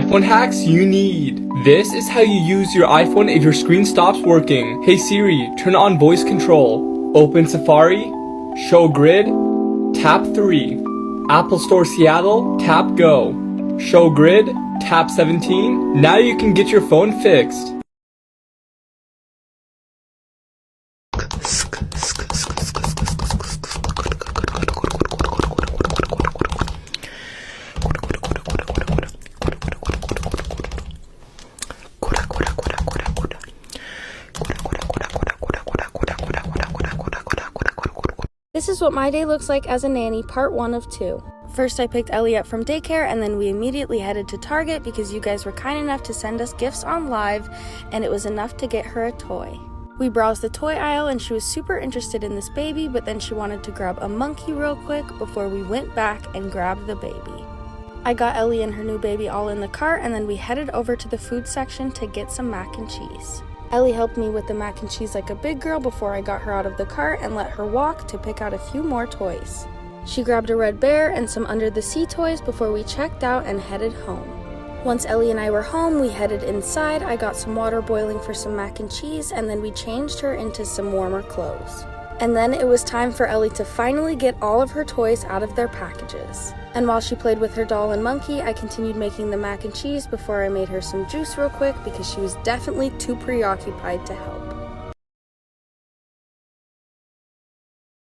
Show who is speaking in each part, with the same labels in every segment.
Speaker 1: iPhone hacks you need. This is how you use your iPhone if your screen stops working. Hey Siri, turn on voice control. Open Safari, show grid, tap 3. Apple Store Seattle, tap go. Show grid, tap 17. Now you can get your phone fixed.
Speaker 2: This is what my day looks like as a nanny, part 1 of 2. First I picked Ellie up from daycare and then we immediately headed to Target because you guys were kind enough to send us gifts on live and it was enough to get her a toy. We browsed the toy aisle and she was super interested in this baby, but then she wanted to grab a monkey real quick before we went back and grabbed the baby. I got Ellie and her new baby all in the cart and then we headed over to the food section to get some mac and cheese. Ellie helped me with the mac and cheese like a big girl before I got her out of the cart and let her walk to pick out a few more toys. She grabbed a red bear and some under the sea toys before we checked out and headed home. Once Ellie and I were home, we headed inside. I got some water boiling for some mac and cheese and then we changed her into some warmer clothes. And then it was time for Ellie to finally get all of her toys out of their packages. And while she played with her doll and monkey, I continued making the mac and cheese before I made her some juice real quick because she was definitely too preoccupied to help.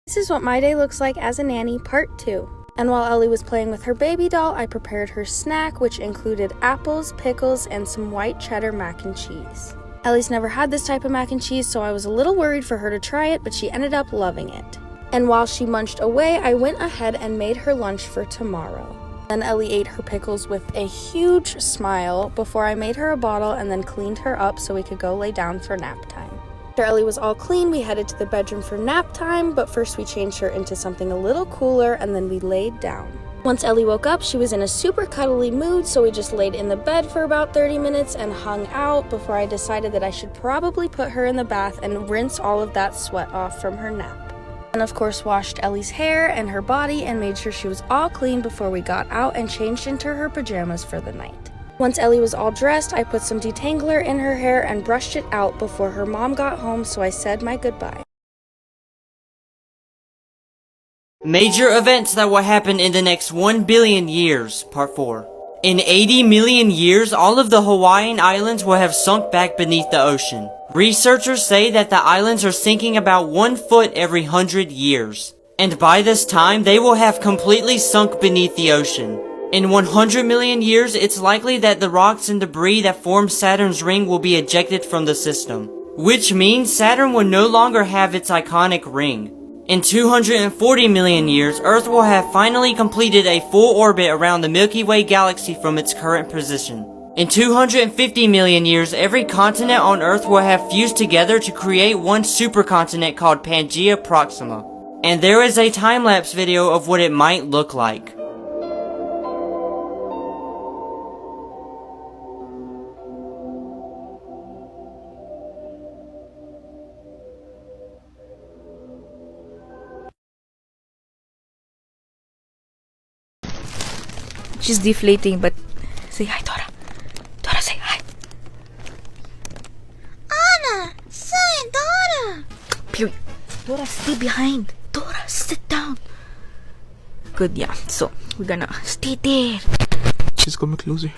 Speaker 2: This is what my day looks like as a nanny, part 2. And while Ellie was playing with her baby doll, I prepared her snack, which included apples, pickles, and some white cheddar mac and cheese. Ellie's never had this type of mac and cheese, so I was a little worried for her to try it, but she ended up loving it. And while she munched away, I went ahead and made her lunch for tomorrow. Then Ellie ate her pickles with a huge smile before I made her a bottle and then cleaned her up so we could go lay down for nap time. After Ellie was all clean, we headed to the bedroom for nap time, but first we changed her into something a little cooler and then we laid down. Once Ellie woke up, she was in a super cuddly mood, so we just laid in the bed for about 30 minutes and hung out before I decided that I should probably put her in the bath and rinse all of that sweat off from her nap. And of course washed Ellie's hair and her body and made sure she was all clean before we got out and changed into her pajamas for the night. Once Ellie was all dressed, I put some detangler in her hair and brushed it out before her mom got home, so I said my goodbye.
Speaker 3: Major events that will happen in the next 1 billion years, part 4. In 80 million years, all of the Hawaiian islands will have sunk back beneath the ocean. Researchers say that the islands are sinking about 1 foot every 100 years. And by this time, they will have completely sunk beneath the ocean. In 100 million years, it's likely that the rocks and debris that form Saturn's ring will be ejected from the system. Which means Saturn will no longer have its iconic ring. In 240 million years, Earth will have finally completed a full orbit around the Milky Way galaxy from its current position. In 250 million years, every continent on Earth will have fused together to create one supercontinent called Pangaea Proxima. And there is a time-lapse video of what it might look like.
Speaker 4: She's deflating, but say hi, Dora. Dora, say hi.
Speaker 5: Anna, say Dora.
Speaker 4: Pew. Dora, stay behind. Dora, sit down. Good, yeah. So, we're gonna stay there.
Speaker 6: She's coming closer.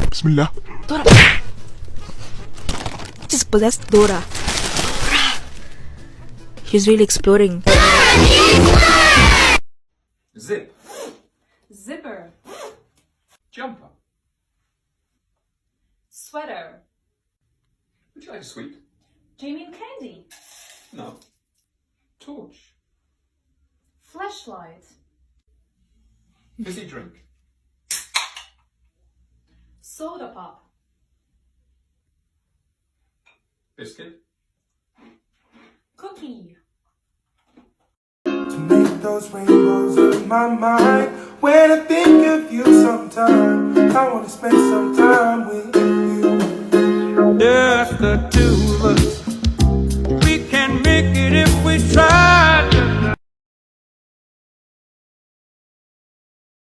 Speaker 6: Bismillah.
Speaker 4: Dora. Just possessed Dora. Dora. She's really exploring.
Speaker 1: Zip.
Speaker 7: Zipper.
Speaker 1: Jumper.
Speaker 7: Sweater.
Speaker 1: Would you like a sweet?
Speaker 7: Do you mean candy?
Speaker 1: No. Torch.
Speaker 7: Flashlight.
Speaker 1: Fizzy drink.
Speaker 7: Soda pop.
Speaker 1: Biscuit.
Speaker 7: Cookie.
Speaker 8: To make those rainbows in my mind. When I think of you sometime, I wanna spend some time with you.
Speaker 9: Just the two of us. We can make it if we try.